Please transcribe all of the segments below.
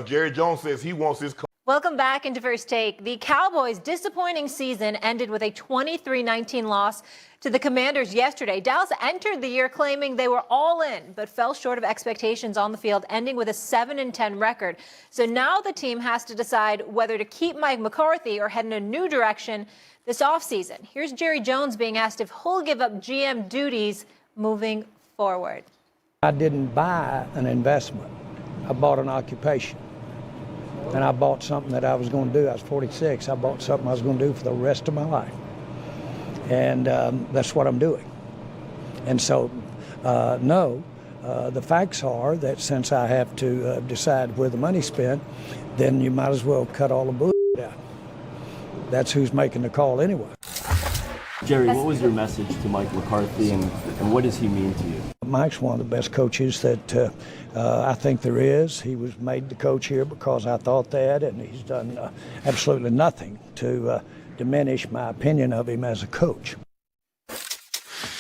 Jerry Jones says he wants his coach. Welcome back into First Take. The Cowboys' disappointing season ended with a 23-19 loss to the Commanders yesterday. Dallas entered the year claiming they were all in, but fell short of expectations on the field, ending with a 7-10 record. So now the team has to decide whether to keep Mike McCarthy or head in a new direction this offseason. Here's Jerry Jones being asked if he'll give up GM duties moving forward. I didn't buy an investment. I bought an occupation. And I bought something that I was going to do. I was 46. I bought something I was going to do for the rest of my life. And that's what I'm doing. And so, no, the facts are that since I have to decide where the money's spent, then you might as well cut all the bullshit out. That's who's making the call anyway. Jerry, what was your message to Mike McCarthy, and what does he mean to you? Mike's one of the best coaches that I think there is. He was made the coach here because I thought that, and he's done absolutely nothing to diminish my opinion of him as a coach.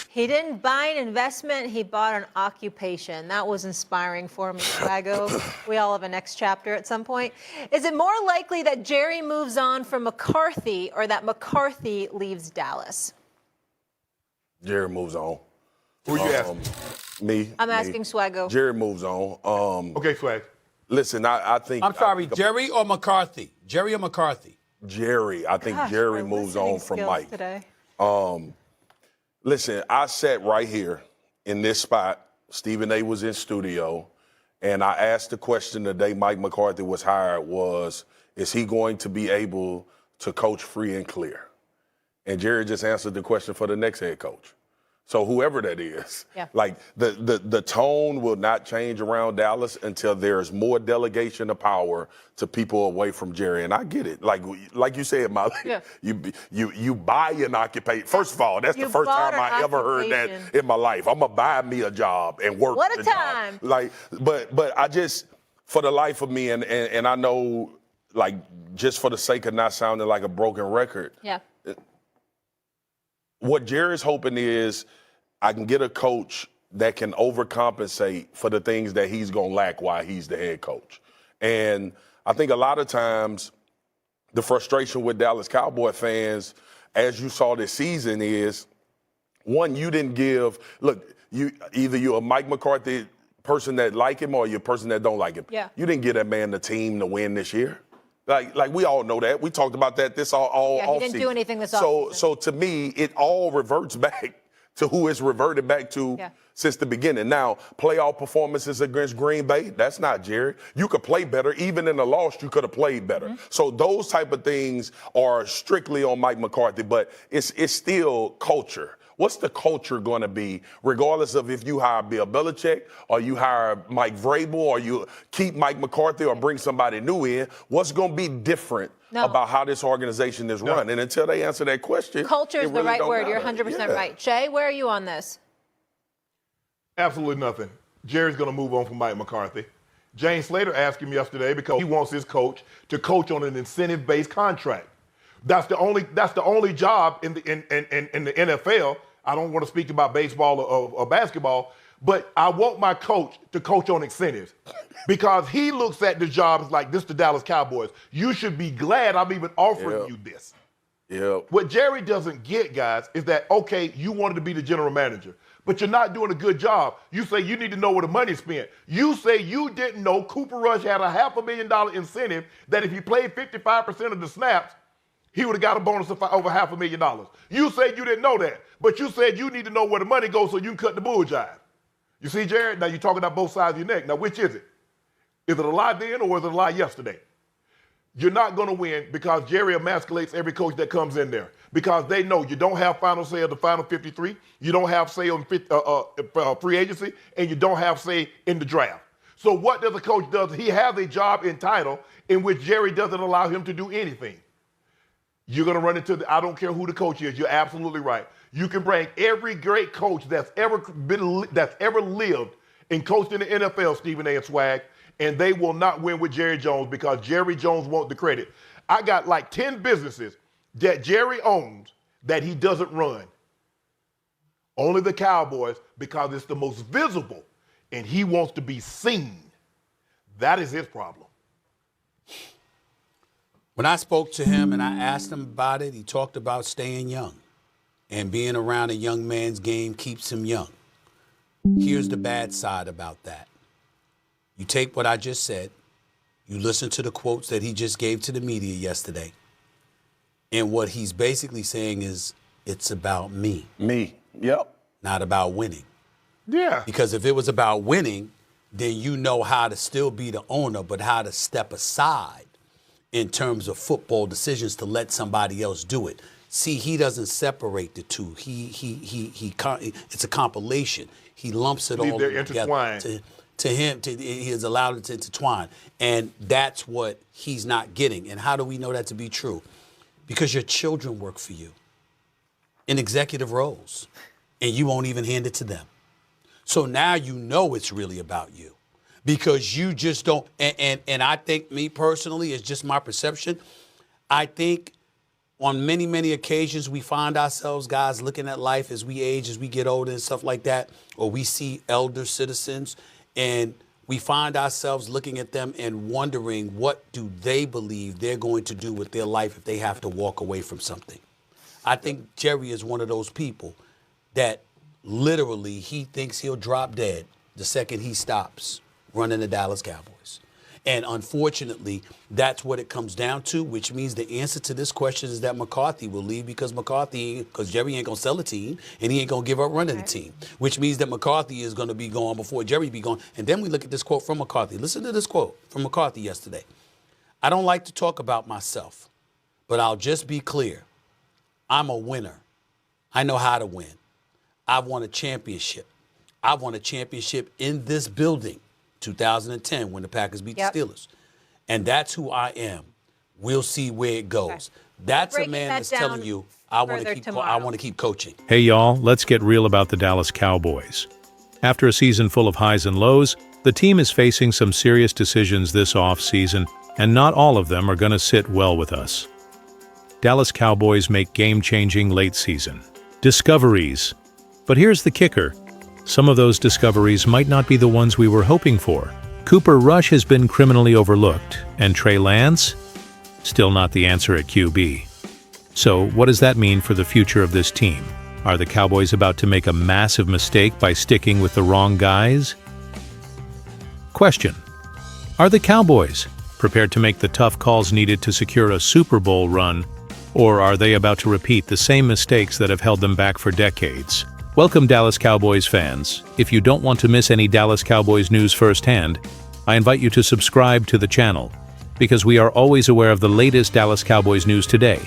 He didn't buy an investment, he bought an occupation. That was inspiring for me, Swago. We all have a next chapter at some point. Is it more likely that Jerry moves on from McCarthy or that McCarthy leaves Dallas? Jerry moves on. Who are you asking? Me. I'm asking Swago. Jerry moves on. Okay, Swag. Listen, I think... I'm sorry, Jerry or McCarthy? Jerry or McCarthy? Jerry. I think Jerry moves on from Mike. Today. Listen, I sat right here in this spot. Stephen A. was in studio, and I asked the question the day Mike McCarthy was hired was, is he going to be able to coach free and clear? And Jerry just answered the question for the next head coach. So whoever that is, like the tone will not change around Dallas until there's more delegation of power to people away from Jerry. And I get it. Like you said, Molly, you buy an occupation. First of all, that's the first time I ever heard that in my life. I'm gonna buy me a job and work. What a time! But I just, for the life of me, and I know, like, just for the sake of not sounding like a broken record. Yeah. What Jerry's hoping is I can get a coach that can overcompensate for the things that he's going to lack while he's the head coach. And I think a lot of times the frustration with Dallas Cowboy fans, as you saw this season, is, one, you didn't give, look, either you're a Mike McCarthy person that like him or you're a person that don't like him. Yeah. You didn't give that man the team to win this year. Like we all know that. We talked about that this all he didn't do anything this offseason. So to me, it all reverts back to who it's reverted back to since the beginning. Now, playoff performances against Green Bay, that's not Jerry. You could play better. Even in the loss, you could have played better. So those type of things are strictly on Mike McCarthy, but it's still culture. What's the culture going to be, regardless of if you hire Bill Belichick or you hire Mike Vrabel or you keep Mike McCarthy or bring somebody new in? What's going to be different about how this organization is run? And until they answer that question, culture is the right word. You're 100% right. Shay, where are you on this? Absolutely nothing. Jerry's going to move on from Mike McCarthy. James Slater asked him yesterday because he wants his coach to coach on an incentive-based contract. That's the only job in the NFL. I don't want to speak about baseball or basketball, but I want my coach to coach on incentives because he looks at the jobs like this, the Dallas Cowboys. You should be glad I'm even offering you this. What Jerry doesn't get, guys, is that, okay, you wanted to be the general manager, but you're not doing a good job. You say you need to know where the money's spent. You say you didn't know Cooper Rush had a $500,000 incentive that if he played 55% of the snaps, he would have got a bonus of over $500,000. You said you didn't know that, but you said you need to know where the money goes so you can cut the bull jive. You see, Jared? Now you're talking about both sides of your neck. Now, which is it? Is it a lie then or is it a lie yesterday? You're not going to win because Jerry emasculates every coach that comes in there because they know you don't have final say of the final 53, you don't have say on free agency, and you don't have say in the draft. So what does a coach do? He has a job entitled in which Jerry doesn't allow him to do anything. You're going to run into I don't care who the coach is. You're absolutely right. You can bring every great coach that's ever lived and coached in the NFL, Stephen A. and Swag, and they will not win with Jerry Jones because Jerry Jones wants the credit. I got like 10 businesses that Jerry owns that he doesn't run. Only the Cowboys because it's the most visible, and he wants to be seen. That is his problem. When I spoke to him and I asked him about it, he talked about staying young. And being around a young man's game keeps him young. Here's the bad side about that. You take what I just said, you listen to the quotes that he just gave to the media yesterday, and what he's basically saying is, it's about me. Me. Yep. Not about winning. Yeah. Because if it was about winning, then you know how to still be the owner, but how to step aside in terms of football decisions to let somebody else do it. See, he doesn't separate the two. It's a compilation. He lumps it all They're together. intertwined. He has allowed it to intertwine. And that's what he's not getting. And how do we know that to be true? Because your children work for you in executive roles, and you won't even hand it to them. So now you know it's really about you, because you just don't. And I think, me personally, it's just my perception. I think on many, many occasions, we find ourselves, guys, looking at life as we age, as we get older and stuff like that, or we see elder citizens, and we find ourselves looking at them and wondering, what do they believe they're going to do with their life if they have to walk away from something? I think Jerry is one of those people that literally he thinks he'll drop dead the second he stops running the Dallas Cowboys. And unfortunately, that's what it comes down to, which means the answer to this question is that McCarthy will leave, because Jerry ain't going to sell a team, and he ain't going to give up running the team, which means that McCarthy is going to be gone before Jerry be gone. And then we look at this quote from McCarthy. Listen to this quote from McCarthy yesterday. I don't like to talk about myself, but I'll just be clear. I'm a winner. I know how to win. I've won a championship. I won a championship in this building, 2010, when the Packers beat the Steelers. And that's who I am. We'll see where it goes. Okay. That's a man that's telling you, I want to keep coaching. Hey, y'all, let's get real about the Dallas Cowboys. After a season full of highs and lows, the team is facing some serious decisions this offseason, and not all of them are going to sit well with us. Dallas Cowboys make game-changing late season discoveries. But here's the kicker. Some of those discoveries might not be the ones we were hoping for. Cooper Rush has been criminally overlooked, and Trey Lance? Still not the answer at QB. So, what does that mean for the future of this team? Are the Cowboys about to make a massive mistake by sticking with the wrong guys? Question: are the Cowboys prepared to make the tough calls needed to secure a Super Bowl run, or are they about to repeat the same mistakes that have held them back for decades? Welcome, Dallas Cowboys fans. If you don't want to miss any Dallas Cowboys news firsthand, I invite you to subscribe to the channel, because we are always aware of the latest Dallas Cowboys news today.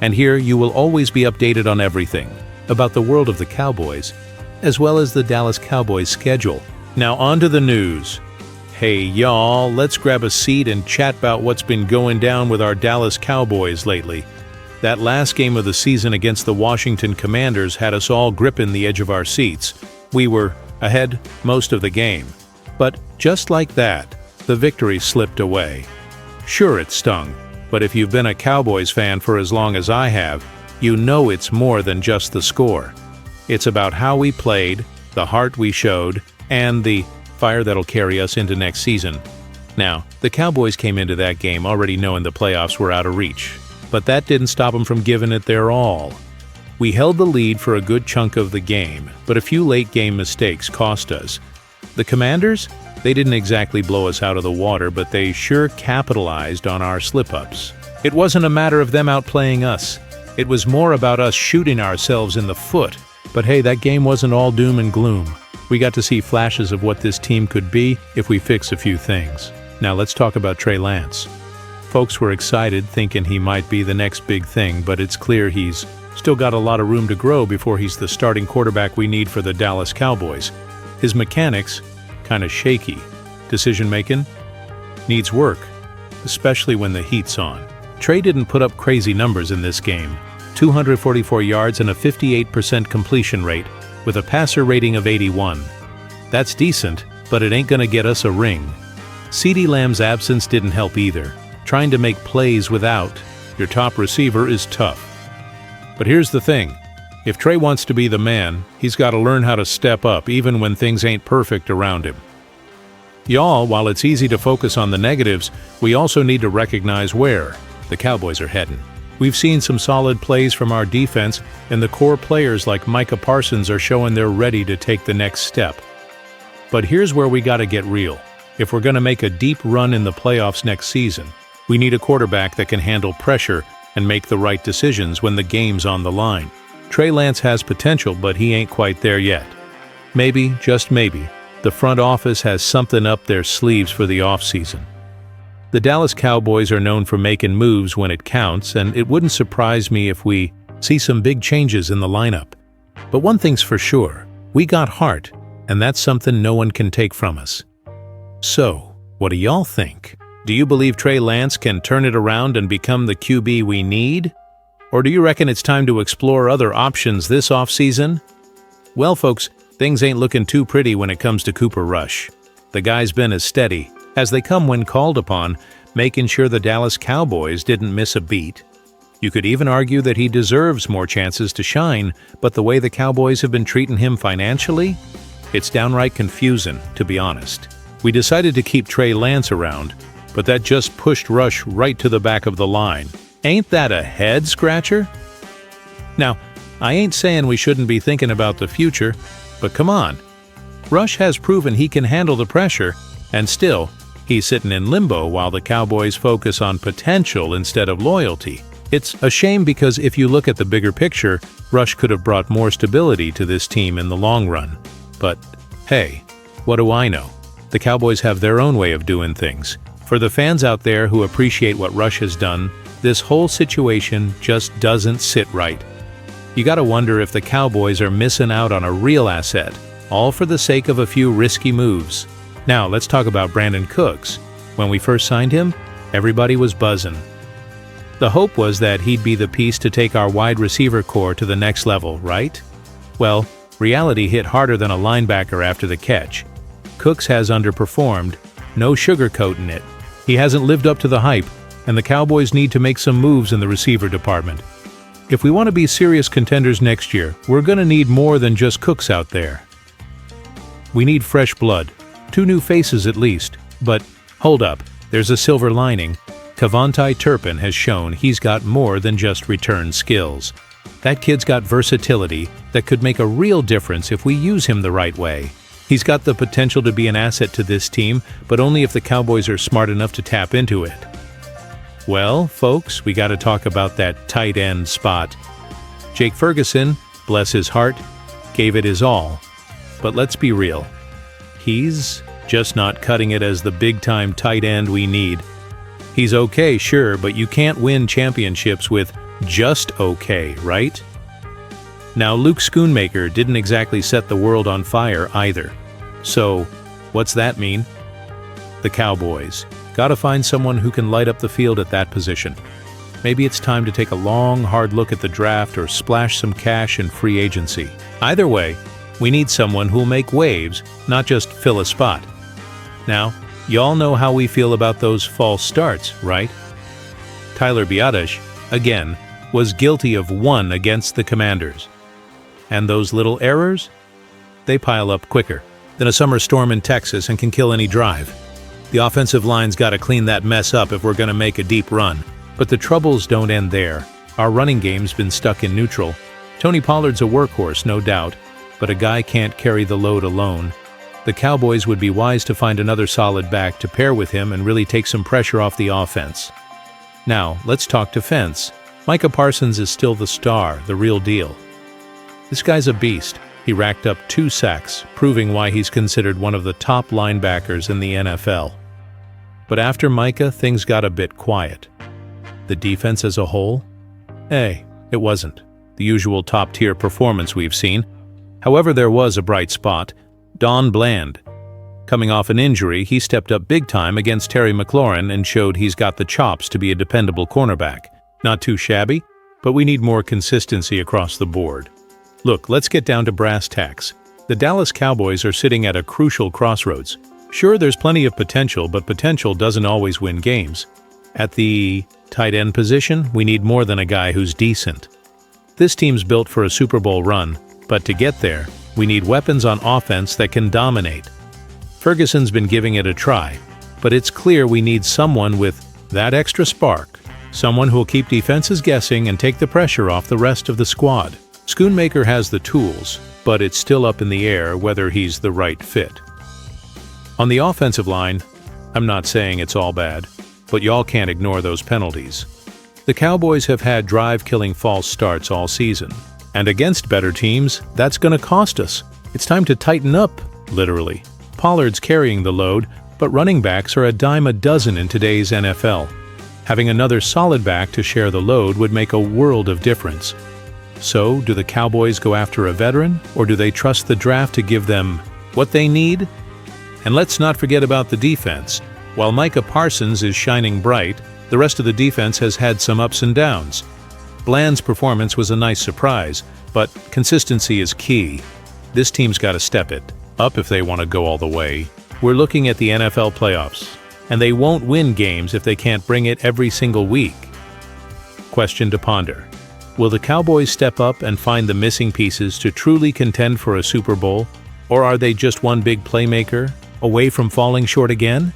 And here you will always be updated on everything about the world of the Cowboys, as well as the Dallas Cowboys schedule. Now on to the news. Hey y'all, let's grab a seat and chat about what's been going down with our Dallas Cowboys lately. That last game of the season against the Washington Commanders had us all gripping the edge of our seats. We were ahead most of the game. But just like that, the victory slipped away. Sure, it stung, but if you've been a Cowboys fan for as long as I have, you know it's more than just the score. It's about how we played, the heart we showed, and the fire that'll carry us into next season. Now, the Cowboys came into that game already knowing the playoffs were out of reach. But that didn't stop them from giving it their all. We held the lead for a good chunk of the game, but a few late-game mistakes cost us. The Commanders? They didn't exactly blow us out of the water, but they sure capitalized on our slip-ups. It wasn't a matter of them outplaying us. It was more about us shooting ourselves in the foot. But hey, that game wasn't all doom and gloom. We got to see flashes of what this team could be if we fix a few things. Now let's talk about Trey Lance. Folks were excited, thinking he might be the next big thing, but it's clear he's still got a lot of room to grow before he's the starting quarterback we need for the Dallas Cowboys. His mechanics, kind of shaky. Decision-making needs work, especially when the heat's on. Trey didn't put up crazy numbers in this game. 244 yards and a 58% completion rate, with a passer rating of 81. That's decent, but it ain't gonna get us a ring. CeeDee Lamb's absence didn't help either. Trying to make plays without your top receiver is tough. But here's the thing. If Trey wants to be the man, he's got to learn how to step up even when things ain't perfect around him. Y'all, while it's easy to focus on the negatives, we also need to recognize where the Cowboys are heading. We've seen some solid plays from our defense, and the core players like Micah Parsons are showing they're ready to take the next step. But here's where we gotta get real. If we're gonna make a deep run in the playoffs next season, we need a quarterback that can handle pressure and make the right decisions when the game's on the line. Trey Lance has potential, but he ain't quite there yet. Maybe, just maybe, the front office has something up their sleeves for the offseason. The Dallas Cowboys are known for making moves when it counts, and it wouldn't surprise me if we see some big changes in the lineup. But one thing's for sure, we got heart, and that's something no one can take from us. So, what do y'all think? Do you believe Trey Lance can turn it around and become the QB we need? Or do you reckon it's time to explore other options this offseason? Well, folks, things ain't looking too pretty when it comes to Cooper Rush. The guy's been as steady as they come when called upon, making sure the Dallas Cowboys didn't miss a beat. You could even argue that he deserves more chances to shine, but the way the Cowboys have been treating him financially, it's downright confusing, to be honest. We decided to keep Trey Lance around, but that just pushed Rush right to the back of the line. Ain't that a head-scratcher? Now, I ain't saying we shouldn't be thinking about the future, but come on. Rush has proven he can handle the pressure, and still, he's sitting in limbo while the Cowboys focus on potential instead of loyalty. It's a shame because if you look at the bigger picture, Rush could have brought more stability to this team in the long run. But hey, what do I know? The Cowboys have their own way of doing things. For the fans out there who appreciate what Rush has done, this whole situation just doesn't sit right. You gotta wonder if the Cowboys are missing out on a real asset, all for the sake of a few risky moves. Now, let's talk about Brandon Cooks. When we first signed him, everybody was buzzing. The hope was that he'd be the piece to take our wide receiver core to the next level, right? Well, reality hit harder than a linebacker after the catch. Cooks has underperformed, no sugarcoating it. He hasn't lived up to the hype, and the Cowboys need to make some moves in the receiver department. If we want to be serious contenders next year, we're going to need more than just Cooks out there. We need fresh blood, 2 new faces at least. But hold up, there's a silver lining. Kavontae Turpin has shown he's got more than just return skills. That kid's got versatility that could make a real difference if we use him the right way. He's got the potential to be an asset to this team, but only if the Cowboys are smart enough to tap into it. Well, folks, we got to talk about that tight end spot. Jake Ferguson, bless his heart, gave it his all. But let's be real. He's just not cutting it as the big-time tight end we need. He's okay, sure, but you can't win championships with just okay, right? Now, Luke Schoonmaker didn't exactly set the world on fire either. So, what's that mean? The Cowboys. Gotta find someone who can light up the field at that position. Maybe it's time to take a long, hard look at the draft or splash some cash in free agency. Either way, we need someone who'll make waves, not just fill a spot. Now, y'all know how we feel about those false starts, right? Tyler Biadasz, again, was guilty of 1 against the Commanders. And those little errors? They pile up quicker than a summer storm in Texas and can kill any drive. The offensive line's got to clean that mess up if we're going to make a deep run. But the troubles don't end there. Our running game's been stuck in neutral. Tony Pollard's a workhorse, no doubt, but a guy can't carry the load alone. The Cowboys would be wise to find another solid back to pair with him and really take some pressure off the offense. Now, let's talk defense. Micah Parsons is still the star, the real deal. This guy's a beast. He racked up 2 sacks, proving why he's considered one of the top linebackers in the NFL. But after Micah, things got a bit quiet. The defense as a whole? Hey, it wasn't the usual top-tier performance we've seen. However, there was a bright spot. Don Bland. Coming off an injury, he stepped up big time against Terry McLaurin and showed he's got the chops to be a dependable cornerback. Not too shabby, but we need more consistency across the board. Look, let's get down to brass tacks. The Dallas Cowboys are sitting at a crucial crossroads. Sure, there's plenty of potential, but potential doesn't always win games. At the tight end position, we need more than a guy who's decent. This team's built for a Super Bowl run, but to get there, we need weapons on offense that can dominate. Ferguson's been giving it a try, but it's clear we need someone with that extra spark, someone who'll keep defenses guessing and take the pressure off the rest of the squad. Schoonmaker has the tools, but it's still up in the air whether he's the right fit. On the offensive line, I'm not saying it's all bad, but y'all can't ignore those penalties. The Cowboys have had drive-killing false starts all season, and against better teams, that's gonna cost us. It's time to tighten up, literally. Pollard's carrying the load, but running backs are a dime a dozen in today's NFL. Having another solid back to share the load would make a world of difference. So, do the Cowboys go after a veteran, or do they trust the draft to give them what they need? And let's not forget about the defense. While Micah Parsons is shining bright, the rest of the defense has had some ups and downs. Bland's performance was a nice surprise, but consistency is key. This team's got to step it up if they want to go all the way. We're looking at the NFL playoffs, and they won't win games if they can't bring it every single week. Question to ponder. Will the Cowboys step up and find the missing pieces to truly contend for a Super Bowl, or are they just one big playmaker away from falling short again?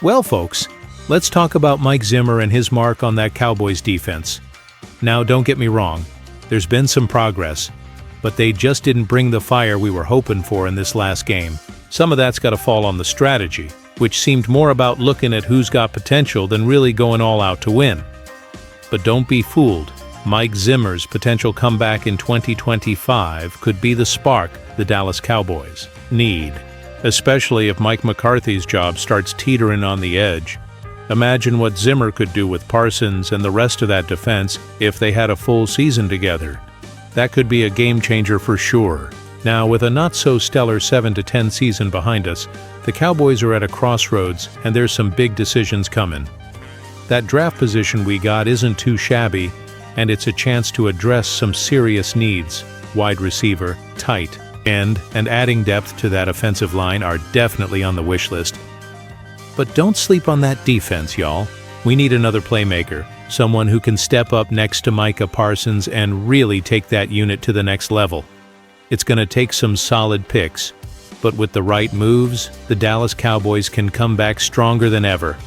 Well, folks, let's talk about Mike Zimmer and his mark on that Cowboys defense. Now, don't get me wrong, there's been some progress, but they just didn't bring the fire we were hoping for in this last game. Some of that's got to fall on the strategy, which seemed more about looking at who's got potential than really going all out to win. But don't be fooled. Mike Zimmer's potential comeback in 2025 could be the spark the Dallas Cowboys need, especially if Mike McCarthy's job starts teetering on the edge. Imagine what Zimmer could do with Parsons and the rest of that defense if they had a full season together. That could be a game-changer for sure. Now, with a not-so-stellar 7-10 season behind us, the Cowboys are at a crossroads and there's some big decisions coming. That draft position we got isn't too shabby, and it's a chance to address some serious needs. Wide receiver, tight end, and adding depth to that offensive line are definitely on the wish list. But don't sleep on that defense, y'all. We need another playmaker, someone who can step up next to Micah Parsons and really take that unit to the next level. It's going to take some solid picks, but with the right moves, the Dallas Cowboys can come back stronger than ever.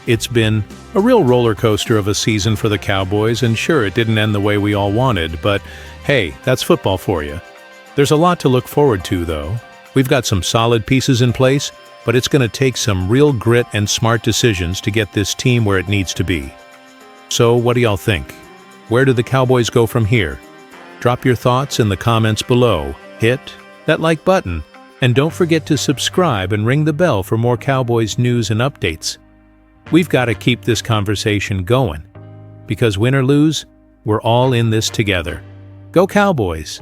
It's been a real roller coaster of a season for the Cowboys, and sure, it didn't end the way we all wanted, but hey, that's football for you. There's a lot to look forward to, though. We've got some solid pieces in place, but it's going to take some real grit and smart decisions to get this team where it needs to be. So, what do y'all think? Where do the Cowboys go from here? Drop your thoughts in the comments below, hit that like button, and don't forget to subscribe and ring the bell for more Cowboys news and updates. We've got to keep this conversation going, because win or lose, we're all in this together. Go Cowboys!